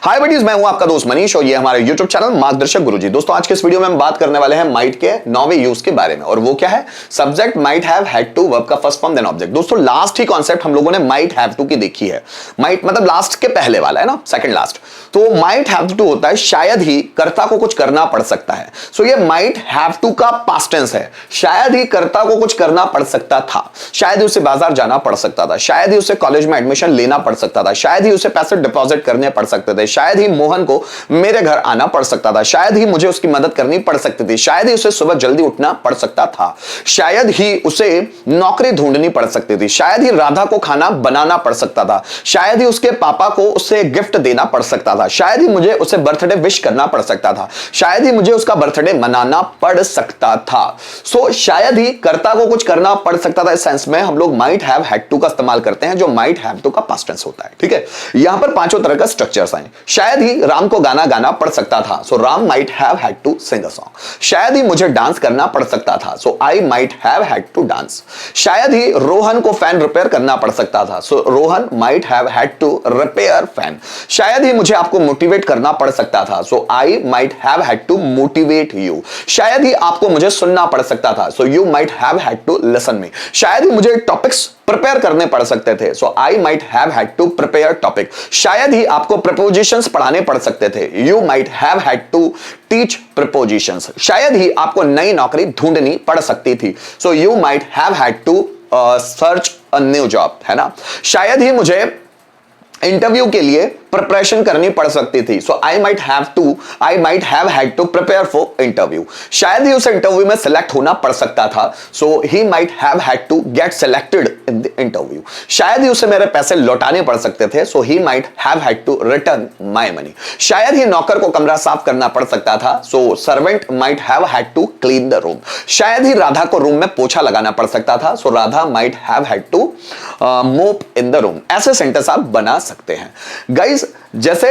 हाय buddies, मैं हूं आपका दोस्त मनीष और ये हमारे YouTube चैनल मार्गदर्शक गुरुजी। दोस्तों आज के इस वीडियो में हम बात करने वाले हैं माइट के 9वें यूज के बारे में, और वो क्या है? Subject might have had to, verb का फर्स्ट फॉर्म देन ऑब्जेक्ट। दोस्तों लास्ट ही कॉन्सेप्ट हम लोगों ने माइट हैव टू की देखी है। माइट मतलब लास्ट के पहले वाला है ना, सेकंड लास्ट। तो माइट हैव टू होता है शायद ही कर्ता को कुछ करना पड़ सकता है। सो ये माइट हैव टू का पास्ट टेंस है। शायद ही कर्ता को कुछ करना पड़ सकता था, शायद ही उसे बाजार जाना पड़ सकता था, शायद ही उसे कॉलेज में एडमिशन लेना पड़ सकता था, शायद ही उसे पैसे डिपॉजिट करने पड़ सकते थे, शायद ही मोहन को मेरे घर आना पड़ सकता था, शायद ही मुझे उसकी मदद करनी पड़ सकती थी, शायद ही उसे सुबह जल्दी उठना पड़ सकता था, शायद ही उसे नौकरी ढूंढनी पड़ सकती थी, शायद ही राधा को खाना बनाना पड़ सकता था, शायद ही उसके पापा को उसे गिफ्ट देना पड़ सकता था, शायद ही मुझे उसे बर्थडे विश करना पड़ सकता था, शायद ही मुझे उसका बर्थडे मनाना पड़ सकता था। सो शायद ही कर्ता को कुछ करना पड़ सकता था, इस सेंस में हम लोग माइट हैव हैड टू का इस्तेमाल करते हैं, जो माइट हैव टू का पास्ट टेंस होता है। ठीक है, यहां पर पांचों तरह का स्ट्रक्चर्स हैं। शायद ही राम को गाना गाना पड़ सकता था, so Ram might have had to sing a song. शायद ही मुझे डांस करना पड़ सकता था, so I might have had to dance. शायद ही रोहन को फैन रिपेयर करना पड़ सकता था, so Rohan might have had to repair fan. शायद ही मुझे आपको मोटिवेट करना पड़ सकता था, so I might have had to motivate you. शायद ही आपको मुझे सुनना पड़ सकता था, so you might have had to listen me. शायद ही मुझे टॉपिक्स प्रिपेयर करने पड़ सकते थे, so I might have had to prepare topic. शायद ही आपको प्रपोजिशंस पढ़ाने पड़ सकते थे, you might have had to teach prepositions. शायद ही आपको नई नौकरी ढूंढनी पड़ सकती थी, so you might have had to search a new job, है ना। शायद ही मुझे इंटरव्यू के लिए प्रिपरेशन करनी पड़ सकती थी, so I might have had to prepare for interview. शायद ही उसे इंटरव्यू में सिलेक्ट होना पड़ सकता था, so he might have had to get selected in the interview. शायद ही उसे मेरे पैसे लौटाने पड़ सकते थे, so he might have had to return my money. शायद ही नौकर को कमरा साफ करना पड़ सकता था, so servant might have had to clean the room. शायद ही राधा को रूम में पोछा लगाना पड़ सकता था, so Radha might have had to mop in the room. ऐसे सेंटेंस आप बना सकते हैं गाइस। जैसे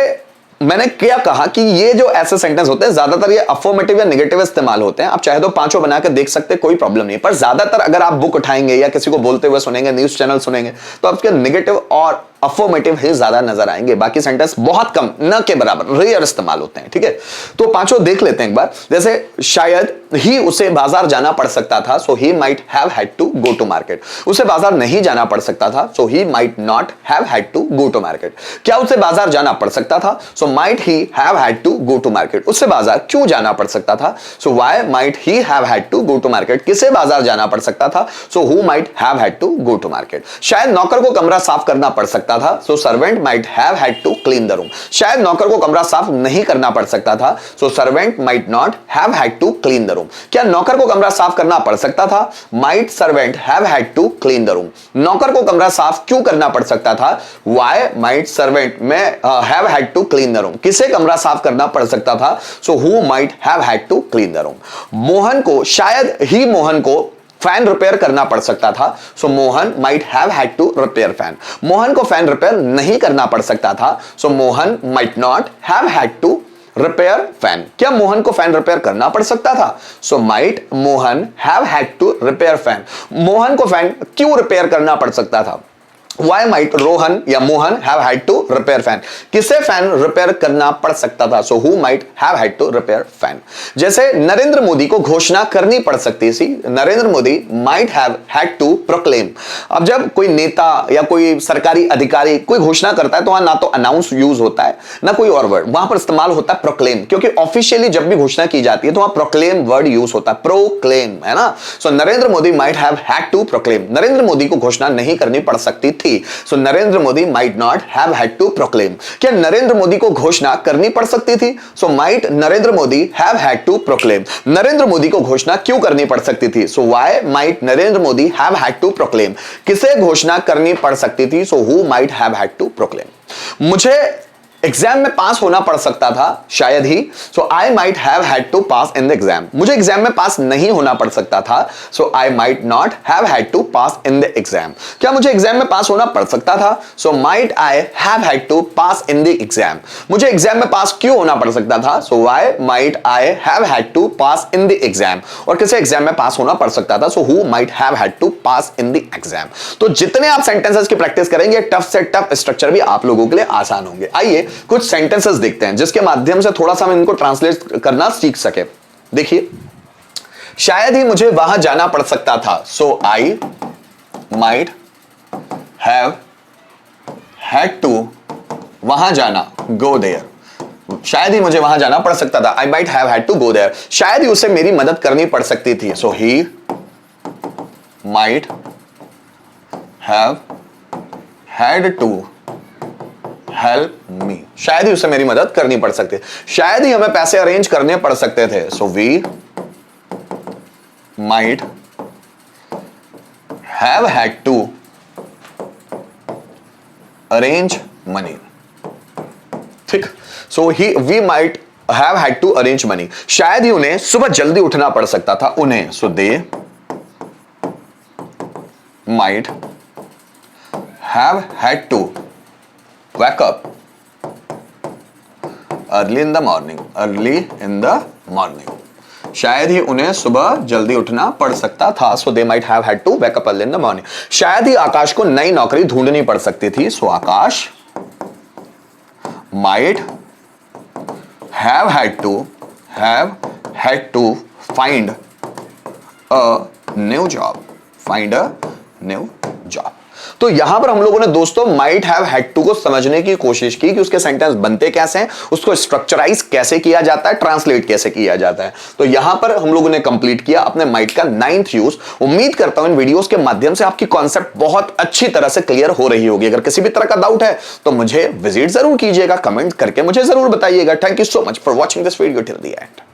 मैंने क्या कहा कि ये जो ऐसे सेंटेंस होते हैं ज्यादातर ये अफर्मेटिव या नेगेटिव इस्तेमाल होते हैं। आप चाहे तो पांचों बना के देख सकते हैं, कोई प्रॉब्लम नहीं। पर ज्यादातर अगर आप बुक उठाएंगे या किसी को बोलते हुए सुनेंगे, न्यूज चैनल सुनेंगे, तो आपके नेगेटिव और अफर्मेटिव ही ज्यादा नजर आएंगे। बाकी सेंटेंस बहुत कम, न के बराबर, रेयर इस्तेमाल होते हैं। ठीक है, तो पांचों देख लेते हैं एक बार। जैसे शायद ही उसे बाजार जाना पड़ सकता था, so he might have had to go to market. उसे बाजार नहीं जाना पड़ सकता था, so he might not have had to go to market. क्या उसे बाजार जाना पड़ सकता था? So might he have had to go to market. उससे बाजार क्यों जाना पड़ सकता था? So why might he have had to go to market. किसे बाजार जाना पड़ सकता था? So who might have had to go to market. शायद नौकर को कमरा साफ करना पड़ सकता था, so servant might have had to clean the room. शायद नौकर को कमरा साफ नहीं करना पड़ सकता था, so servant might not have had to clean the room. क्या नौकर को कमरा साफ करना पड़ सकता था? Might servant have had to clean the room. नौकर को कमरा साफ क्यों करना पड़ सकता था? व्हाई माइट सर्वेंट में have had to clean the room. किसे कमरा साफ करना पड़ सकता था? So who might have had to clean the room. Mohan को, शायद ही मोहन को फैन रिपेयर करना पड़ सकता था, so Mohan might have had to repair fan. Mohan को फैन रिपेयर नहीं करना पड़ सकता था, so Mohan might not have had to repair fan. क्या मोहन को फैन रिपेयर करना पड़ सकता था? So might Mohan have had to repair fan. Mohan को फैन क्यों रिपेयर करना पड़ सकता था? Why might रोहन या Mohan have had to repair fan? किसे फैन रिपेयर करना पड़ सकता था? So who might have had to repair fan? जैसे नरेंद्र मोदी को घोषणा करनी पड़ सकती थी, Narendra Modi might have had to proclaim। अब जब कोई नेता या कोई सरकारी अधिकारी कोई घोषणा करता है तो वहां ना तो अनाउंस यूज होता है ना कोई और वर्ड, वहां पर इस्तेमाल होता है प्रोक्लेम, क्योंकि ऑफिशियली जब भी घोषणा की जाती है तो वहां प्रोक्लेम वर्ड यूज होता है, प्रोक्लेम, है ना। सो Narendra Modi might have had to proclaim। Narendra Modi को घोषणा नहीं करनी पड़ सकती थी, so Narendra Modi might not have had to proclaim. क्या नरेंद्र मोदी को घोषणा करनी पड़ सकती थी? So might Narendra Modi have had to proclaim. Narendra Modi को घोषणा क्यों करनी पड़ सकती थी? So why might Narendra Modi have had to proclaim. किसे घोषणा करनी पड़ सकती थी? So who might have had to proclaim. मुझे एग्जाम में पास होना पड़ सकता था, शायद ही, so I might have had to pass in the exam. मुझे एग्जाम में पास नहीं होना पड़ सकता था, so I might not have had to pass in the exam. क्या मुझे एग्जाम में पास होना पड़ सकता था? So might I have had to pass in the exam. मुझे एग्जाम में पास क्यों होना पड़ सकता था? So why might I have had to pass in the exam. और किसे एग्जाम में पास होना पड़ सकता था? So who might have had to pass in the exam. तो जितने आप सेंटेंसेस की प्रैक्टिस करेंगे, टफ से टफ स्ट्रक्चर भी आप लोगों के लिए आसान होंगे। आइए कुछ सेंटेंसेस देखते हैं जिसके माध्यम से थोड़ा सा हम इनको ट्रांसलेट करना सीख सके। देखिए, शायद ही मुझे वहां जाना पड़ सकता था, so I might have had to, वहां जाना, गो देयर। शायद ही मुझे वहां जाना पड़ सकता था, I might have had to go there. शायद ही उसे मेरी मदद करनी पड़ सकती थी, so he might have had to help me. शायद ही उसे मेरी मदद करनी पड़ सकती है। शायद ही हमें पैसे अरेंज करने पड़ सकते थे, so we might have had to arrange money. ठीक, so we might have had to arrange money. शायद ही उन्हें सुबह जल्दी उठना पड़ सकता था, उन्हें, so they might have had to wake up early in the morning, early in the morning। शायद ही उन्हें सुबह जल्दी उठना पड़ सकता था, so they might have had to wake up early in the morning। शायद ही आकाश को नई नौकरी ढूंढनी पड़ सकती थी, so Akash might have had to find a new job, find a new job। तो यहां पर हम लोगों ने दोस्तों माइट हैव हैड टू को समझने की कोशिश की कि उसके सेंटेंस बनते कैसे हैं, उसको स्ट्रक्चराइज कैसे किया जाता है, ट्रांसलेट कैसे किया जाता है। तो यहां पर हम लोगों ने कंप्लीट किया अपने माइट का 9th यूज। उम्मीद करता हूं इन वीडियोस के माध्यम से आपकी कॉन्सेप्ट बहुत अच्छी तरह से क्लियर हो रही होगी। अगर किसी भी तरह का डाउट है तो मुझे विजिट जरूर कीजिएगा, कमेंट करके मुझे जरूर बताइएगा। Thank you so much for watching this video till the end.